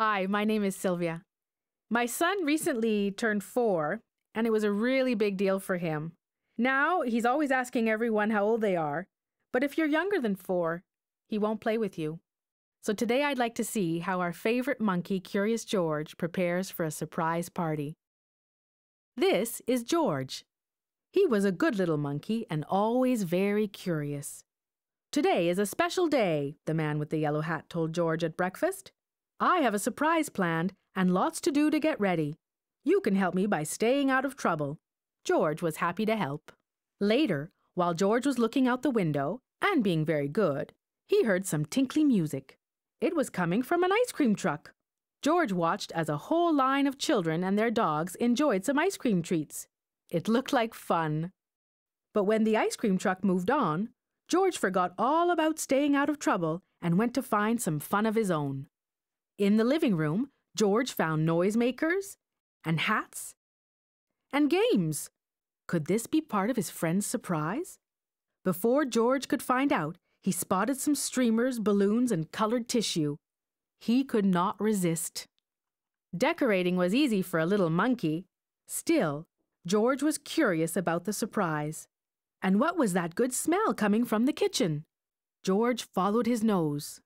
Hi, my name is Sylvia. My son recently turned 4, and it was a really big deal for him. Now, he's always asking everyone how old they are, but if you're younger than 4, he won't play with you. So today I'd like to see how our favorite monkey, Curious George, prepares for a surprise party. This is George. He was a good little monkey and always very curious. Today is a special day, the man with the yellow hat told George at breakfast. I have a surprise planned and lots to do to get ready. You can help me by staying out of trouble. George was happy to help. Later, while George was looking out the window and being very good, he heard some tinkly music. It was coming from an ice cream truck. George watched as a whole line of children and their dogs enjoyed some ice cream treats. It looked like fun. But when the ice cream truck moved on, George forgot all about staying out of trouble and went to find some fun of his own. In the living room, George found noisemakers and hats and games. Could this be part of his friend's surprise? Before George could find out, he spotted some streamers, balloons, and colored tissue. He could not resist. Decorating was easy for a little monkey. Still, George was curious about the surprise. And what was that good smell coming from the kitchen? George followed his nose.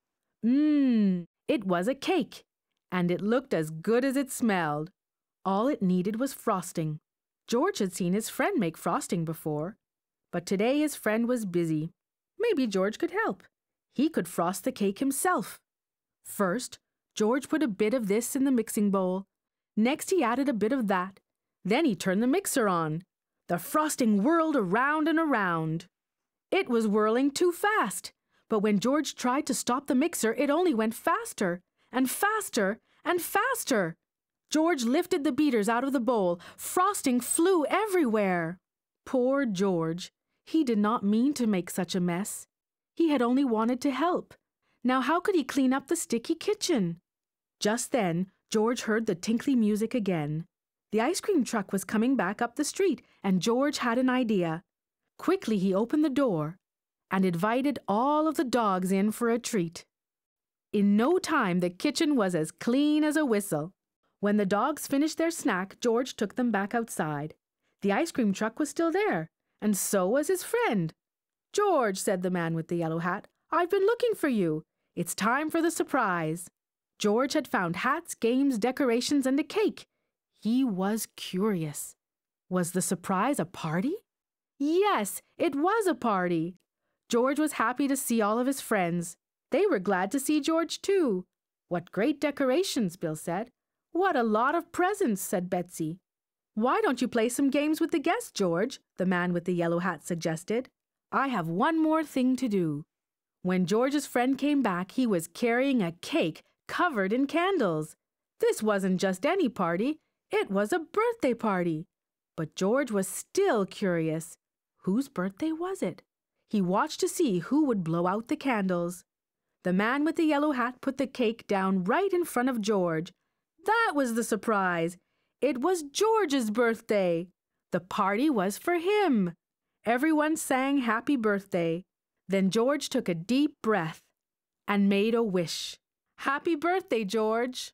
It was a cake, and it looked as good as it smelled. All it needed was frosting. George had seen his friend make frosting before, but today his friend was busy. Maybe George could help. He could frost the cake himself. First, George put a bit of this in the mixing bowl. Next, he added a bit of that. Then he turned the mixer on. The frosting whirled around and around. It was whirling too fast, but when George tried to stop the mixer, it only went faster and faster and faster. George lifted the beaters out of the bowl. Frosting flew everywhere. Poor George. He did not mean to make such a mess. He had only wanted to help. Now how could he clean up the sticky kitchen? Just then, George heard the tinkly music again. The ice cream truck was coming back up the street, and George had an idea. Quickly he opened the door and invited all of the dogs in for a treat. In no time, the kitchen was as clean as a whistle. When the dogs finished their snack, George took them back outside. The ice cream truck was still there, and so was his friend. "George," said the man with the yellow hat, "I've been looking for you. It's time for the surprise." George had found hats, games, decorations, and a cake. He was curious. Was the surprise a party? Yes, it was a party. George was happy to see all of his friends. They were glad to see George too. "What great decorations," Bill said. "What a lot of presents," said Betsy. "Why don't you play some games with the guests, George?" the man with the yellow hat suggested. "I have one more thing to do." When George's friend came back, he was carrying a cake covered in candles. This wasn't just any party. It was a birthday party. But George was still curious. Whose birthday was it? He watched to see who would blow out the candles. The man with the yellow hat put the cake down right in front of George. That was the surprise. It was George's birthday. The party was for him. Everyone sang happy birthday. Then George took a deep breath and made a wish. "Happy birthday, George."